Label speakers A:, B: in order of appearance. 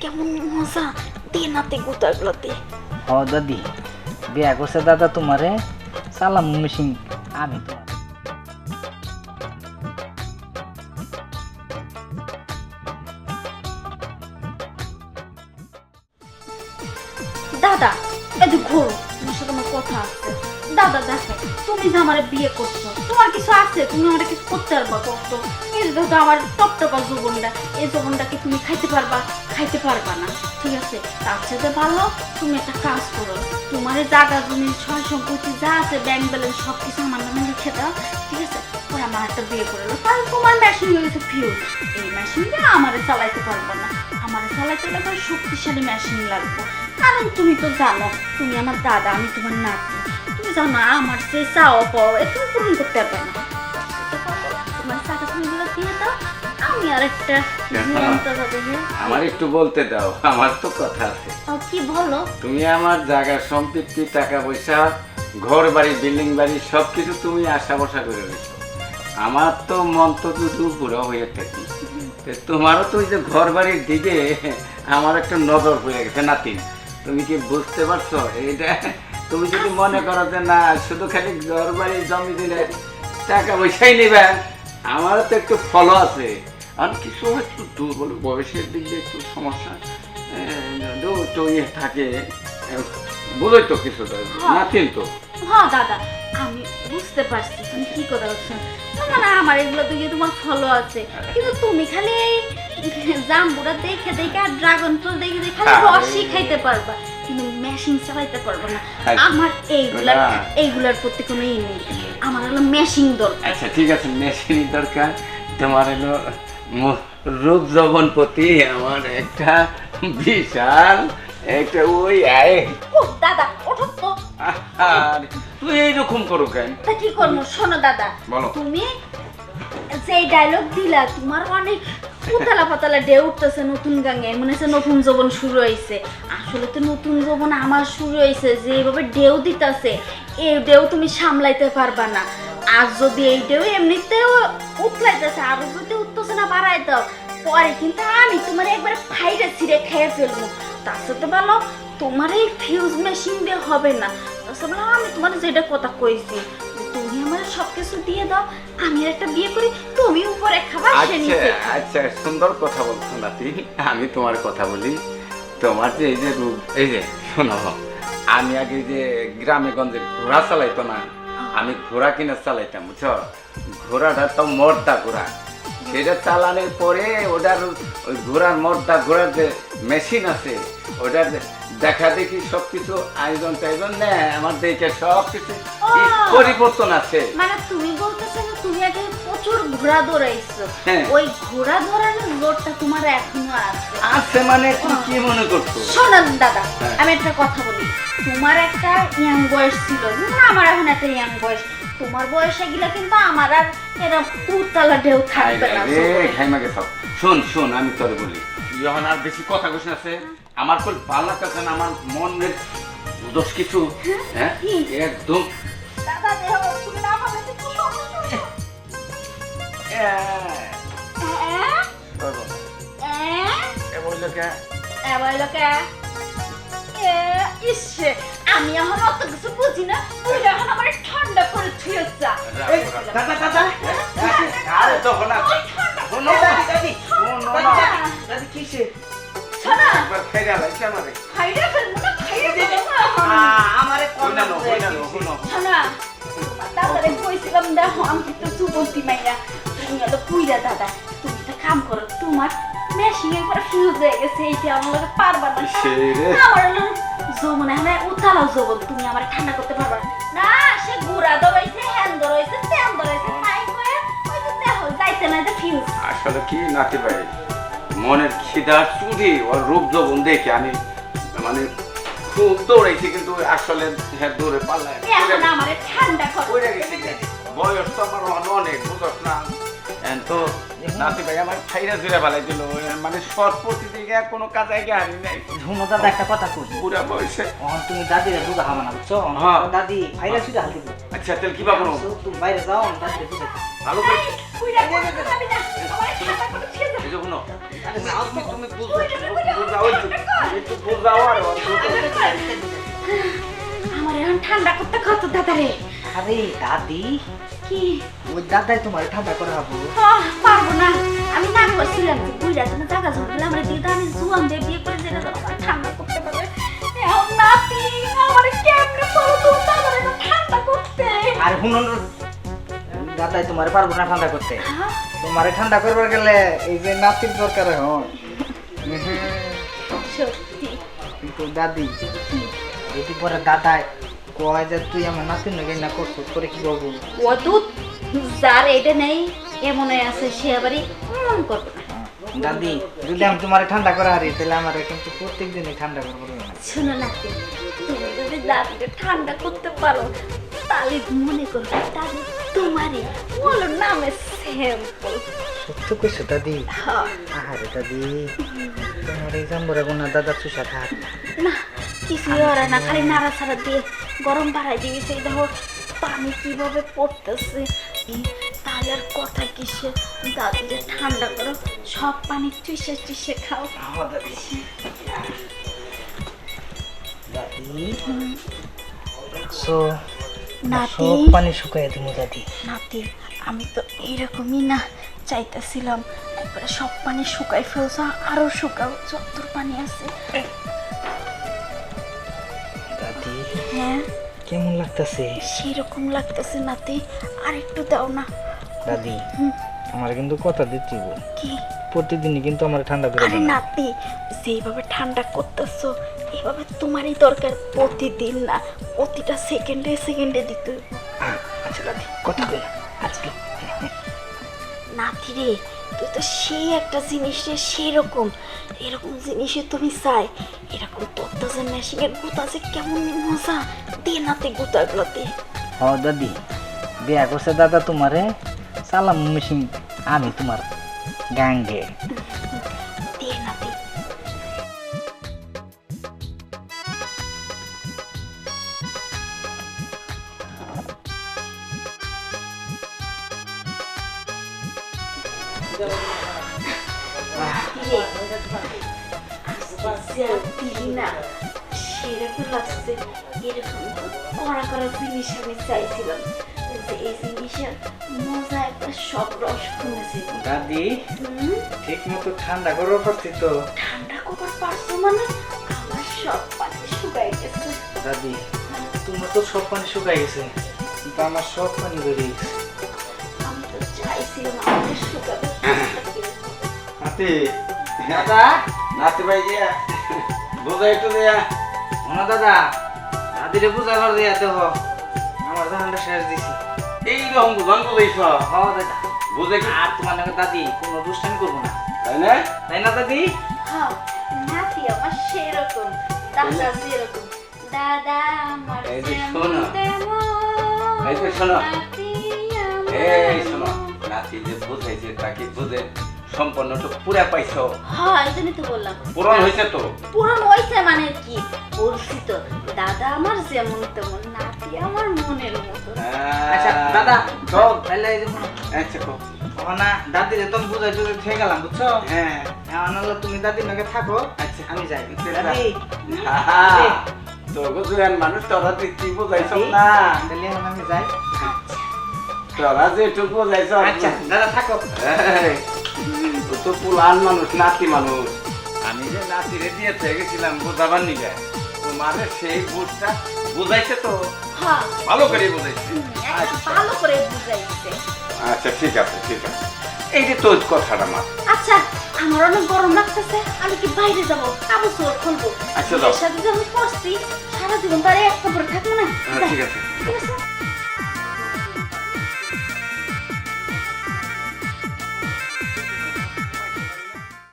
A: কেমন মজা দে নাতে গুতাগুলাতে।
B: ও দাদি বিয়া করছে দাদা তোমারে সালাম মেশিন আমি তোমার
A: দাদা এত ঘোর তোমার সাথে আমার কথা আছে। দাদা দেখো তুমি যে আমার বিয়ে করছো তোমার কিছু আছে, তুমি আমার কিছু করতে পারবা করতো। এই যে আমার টপটপা জীবনটা, এই জীবনটাকে তুমি খাইতে পারবা না, ঠিক আছে? তার সাথে ভালো তুমি একটা কাজ করো, তোমার জায়গা জমি ছয় সম্পত্তি যা আছে ব্যাংক ব্যালেন্স সব কিছু আমার নামে লিখে দাও, ঠিক আছে? পরে আমার একটা বিয়ে করে দাও, তাহলে তোমার মেশিন হয়েছে ফিউজ। এই মেশিনটা আমারে চালাইতে পারবো না, আমারে চালাইতে গেলে শক্তিশালী মেশিন লাগবে। কারণ তুমি তো জানো তুমি আমার দাদা, আমি তোমার নাতি, তুমি জানো আমার যে চাওয়া পাওয়া তুমি পূরণ করতে পারবে না। তোমার টাকা তুমি গুলো দিয়ে দাও, আমি আর একটা
C: আমার একটু বলতে দাও, আমার তো কথা আছে।
A: কি বলো?
C: তুমি আমার জায়গার সম্পত্তি টাকা পয়সা ঘর বাড়ি বিল্ডিং বাড়ি সবকিছু তুমি আশা ভরসা করে রেখো। আমার তো মন তো দুটো পুরো হয়ে থাকি, তোমারও তো ওই যে ঘর বাড়ির দিকে আমার একটা নজর পড়ে গেছে নাতিন। তুমি কি বুঝতে পারছো? এইটা তুমি যদি মনে করো যে না শুধু খালি ঘর বাড়ি জমি দিলে টাকা পয়সাই নেবে, আমারও তো একটু ফলো আছে। আর কিছু একটু দুর্বল বয়সের দিক দিয়ে একটু সমস্যা একটু ইয়ে থাকে, বোঝোই তো কিছু নাতিন তো।
A: হ্যাঁ দাদা আমি বুঝতে পারছি তুমি কি কথা বলছো, মানে আমার এগুলো দিকে তোমার ফলো আছে, কিন্তু তুমি খালি জাম্বুরা দেখে দেখে আর ড্রাগন ফল দেখে দেখে খালি রসই খাইতে পারবা, কিন্তু মেশিন চালাইতে পারবো না। আমার এইগুলার প্রতি কোনো ই নেই, আমার হলো মেশিন দরকার।
C: আচ্ছা ঠিক আছে, মেশিনই দরকার। তোমার হলো রূপ যৌবন প্রতি আমার একটা বিশাল একটা ওই আয়।
A: ও দাদা ওঠো তো।
C: তুই এইরকম করো কেন?
A: তা কি করবো শোনো দাদা, তুমি যে ডায়লগ দিলা তোমার অনেক উতলা পাতলা ঢেউ উঠতেছে নতুন গাঙে, মনে হচ্ছে নতুন যৌবন শুরু হয়েছে। আসলে তো নতুন যৌবন আমার শুরু হয়েছে, যেভাবে ঢেউ দিতেছে এই ঢেউ তুমি সামলাইতে পারবা না। আর যদি এই ঢেউ এমনিতেও উতলাইতেছে আর যদি উঠতেছে না বাড়াই দাও, পরে কিন্তু আমি তোমার একবার ফাইরে ছিঁড়ে খেয়ে ফেলবো। তার সাথে ভালো তোমার এই ফিউজ মেশিন দিয়ে হবে না। তাছাড়া আমি তোমার যেটা কথা কইছি তুমি আমার সবকিছু দিয়ে দাও, আমি একটা বিয়ে করি, তুমি উপরে খাবার সে নিচে।
C: আচ্ছা সুন্দর কথা বলছো নাতি, আমি তোমার কথা বলি। তোমার যে এই যে রূপ, এই যে শোনো, আমি আগে যে গ্রামে গঞ্জে ঘোড়া চালাইতো না, আমি ঘোড়া কিনে চালাইতাম বুঝছো। ঘোড়াটা তো মর্দা ঘোড়া, সেটা চালানোর পরে ওটার ওই ঘোড়ার মর্দা ঘোড়ার যে মেশিন আছে ওটার দেখা দেখি সবকিছু আয়োজন টায়োজন নেয় আমার দেখে সবকিছু পরিবর্তন আছে।
A: মানে তুমি বলতেছো না তুমি আগে প্রচুর ঘোড়া দৌড়াইছো, ওই ঘোড়া দৌড়ানোর লোডটা তোমার এখনো আছে?
C: আছে মানে তুমি কি মনে করছো?
A: শোনেন দাদা আমি একটা কথা বলি, তোমার একটা ইয়াং বয়স ছিল না, আমার এখন একটা ইয়াং বয়স, তোমার বয়সে গেলে কিন্তু আমার আর এরকম উতলা ঢেউ থাকবে না।
C: শোন শোন আমি তোরে বলি, যখন আর বেশি কথা কইছ না, আমার কোন ভালো লাগতেছে না, আমার মনের দোষ কিছু হ্যাঁ একদম
A: দাদা দেহ তুমি না ভাবে কি সমস্যা? আমি এখন অত কিছু বুঝি না, তুই এখন আমার ঠান্ডা করে ছুঁয়েছা।
B: দাদা দাদা
C: আরে তো হলো
B: দাদি কিসে
A: শোনা
C: একবার ফেরা লাগছে আমারে
A: খাইরা ফেলবো না, খাইরা ফেলবো
B: আমারে কোন না
A: শোনা দাদারে কইছিলাম দেখো আমি তো সুবন্তি মাইয়া, তুমি হলো পুইরা দাদা, তুমি একটা কাম করো, তোমার মেশিনের পরে ফিউজ হয়ে গেছে, এইটা আমার লগে পারবা না। আমার হলো যৌবন এখন উতালাও যৌবন, তুমি আমার ঠান্ডা করতে পারবা না। সে গুড়া দরাইছে, হ্যান দরাইছে, তেল দরাইছে, তাই কয়ে ওই যে দেখো যাইতে না যে ফিউজ।
C: আসলে কি নাতি ভাই, মনের খিদার চুরি ওর রূপ যৌবন দেখে আমি মানে খুব দৌড়াইছি, কিন্তু আসলে হ্যাঁ দৌড়ে পারলাম
A: এখন আমারে ঠান্ডা করো।
C: বয়স তো আমার অনেক বুঝস না, তো নাতি ভাই আমার খাইরা জুড়ে ফেলাই দিল, মানে সৎ প্রতিদিকে কোনো কাজে গিয়ে হারি নাই।
B: শুনো দাদা একটা কথা কই,
C: বুড়া বয়সে
B: তুমি দাদিরে দুধ হামা না বুঝছো, দাদি ভাইরা শুধু হাল দিব।
C: আচ্ছা তাহলে কি পাবো
B: তুমি বাইরে যাও, দাদিরে দুধ
C: ভালো করে
A: পুইরা খাবি না, আমারে ঠান্ডা করে ছেড়ে দাও।
C: বুঝো কোনো আরে নাও তুমি বুঝাও একটু বুঝাও আর
A: আমার এখন ঠান্ডা করতে কত দাদা রে।
B: আরে দাদি,
A: কি
B: ওই দাদাই তোমার ঠান্ডা করে হবো।
A: পারবো না, আমি না করছিলাম যে বুঝা তুমি টাকা ঝুঁকলে আমরা দিদা আমি জুয়ান দিয়ে বিয়ে করে যেটা আমার ঠান্ডা করতে পারবে। এখন নাতি আমার কেমনে পারো তুমি দাদারে না ঠান্ডা করতে?
B: আর শুনুন, দাদাই তোমার পারবো না ঠান্ডা করতে।
A: হ্যাঁ?
B: তোমারে ঠান্ডা করবার গেলে এই যে নাতির দরকার হয়।
A: সত্যি
B: কিন্তু দাদি, যদি পরে দাদাই কয় যে তুই আমার নাতির নগে না করছো করে কি করবো?
A: অদূত যার এটা নেই এমনই আছে সে আবারই মন করবে না।
B: দাদি, যদি আমি তোমার ঠান্ডা করে হারি তাহলে আমার কিন্তু প্রত্যেক দিনই ঠান্ডা করবো না।
A: শোনো নাতি, তুমি যদি দাদিকে ঠান্ডা করতে পারো তাহলে মনে করবে দাদি তোমারই বলো নামে স্যাম্পল।
B: সত্য কইছো দাদি?
A: হ্যাঁ।
B: আরে দাদি, তোমার এই জাম্বুরা গুনা দাদা চুষা খাত
A: না কিছুই ওরা না, খালি নাড়াচাড়া দিয়ে গরম বাড়াই দিয়েছে। এই দেখো পানি কিভাবে পড়তেছে। তাহলে আর কথা কিসে, দাদিকে ঠান্ডা করো, সব পানি চুষে চুষে খাও।
B: দাদি, দাদি সো
A: নাতি,
B: সব পানি শুকাই দিমু দাদি।
A: নাতি আমি তো এইরকমই না চাইতেছিলাম, একবারে সব পানি শুকাই ফেলছো, আরো শুকাও যতদূর পানি আছে।
B: দাদি
A: হ্যাঁ
B: কেমন লাগতেছে?
A: সেরকম লাগতেছে নাতি, আর একটু দাও না।
B: দাদি আমার কিন্তু কথা দিতে হইব,
A: কি?
B: প্রতিদিনই কিন্তু আমার ঠান্ডা করে
A: আরে
B: দেন।
A: নাতি যেভাবে ঠান্ডা করতেছো এইভাবে তোমারই দরকার, প্রতিদিন না প্রতিটা সেকেন্ডে সেকেন্ডে দিতে হইব।
B: আচ্ছা দাদি, কথা কই না আজকে।
A: নাতি রে, তুই তো সেই একটা জিনিস রে, সেরকম এরকম জিনিসে তুমি চাই, এরকম তত্ত্ব যে মেশিনের গুতা যে কেমন মজা দে নাতি গুতাগুলোতে।
B: হ দাদি, বিয়া করছে দাদা তোমারে সালাম মেশিন, আমি তোমার গাঙ্গে।
A: দে নাতি। সেরকম লাগছে, এরকম কড়া কড়া জিনিস আমি চাইছিলাম, যে এই জিনিসের মজা একটা সব রস কমেছে।
B: দাদি ঠিক মতো ঠান্ডা করবো পারছি তো?
A: ঠান্ডা কবার পারছো মানে আমার সব পানি শুকাই গেছে।
B: দাদি তোমার তো সব পানি শুকাই গেছে, কিন্তু আমার সব পানি বেরিয়ে গেছে।
A: আমি তো চাইছিলাম আমাদের শুকাবে।
C: নাতি
B: দাদা,
C: নাতি ভাই দিয়া বুঝা একটু দিয়া
B: শোনো দাদা, দাদিরে বুঝাবার দিয়া দেহ আমার ধানটা শেষ দিছি।
C: এইরকম বুঝান বলেছ
B: হ দাদা,
C: বুঝে
B: আর তোমার নাকি দাদি কোনো দুষ্টামি করবো না,
C: তাই না?
B: তাই না দাদি?
A: হ্যাঁ নাতি আমার সেরকম, দাদা সেরকম, দাদা আমার
C: এই যে
A: যেমন
C: শোনো।
A: তেমন,
C: এই যে শোনো।
A: নাতি আমার
C: এই শোনো, নাতি যে বুঝাইছে তাকে বুঝে সম্পূর্ণটা পুরা পাইছো,
A: হ্যাঁ এই জন্যই তো বললাম
C: পূরণ হয়েছে তো?
A: পুরন হয়েছে মানে কি বলছি তো, দাদা আমার যেমন তেমন, নাতি আমার মনের মতো।
B: আচ্ছা দাদা,
C: কও।
B: তাহলে এই যে শোনো,
C: আচ্ছা কও।
B: না দাদিরে তুমি বুঝাই টুঝাই থেকে গেলাম বুঝছো?
C: হ্যাঁ
B: এখন হলো তুমি দাদির নাকি থাকো,
C: আচ্ছা
B: আমি যাই।
C: আচ্ছা,
B: দাদি,
C: তো বুঝলেন মানুষ তোরা তুই কি বুঝাইছ
B: দাদি,
C: না,
B: তাহলে এখন আমি যাই।
C: তোরা যে একটু বুঝাইছ।
B: আচ্ছা দাদা থাকো।
C: এই, ও তো পুলান মানুষ, নাতি মানুষ। আমি যে নাতিরে দিয়ে গেছিলাম বোঝাবার নিগে, তোমারে সেই বুঝটা বুঝাইছে তো,
A: হ্যাঁ
C: ভালো করে বুঝাইছে।
A: একটা ভালো করে বুঝাইছে।
C: আচ্ছা ঠিক আছে ঠিক আছে, এই যে তো কথাটা মা।
A: আচ্ছা আমার অনেক গরম লাগতেছে, আমি কি বাইরে যাবো, কাপড় চোপড় খুলবো।
C: আচ্ছা, যাও।
A: এর সাথে যে আমি পড়ছি সারা জীবন তার এক কাপড় থাকবো না।
C: ঠিক আছে।
A: ঠিক আছে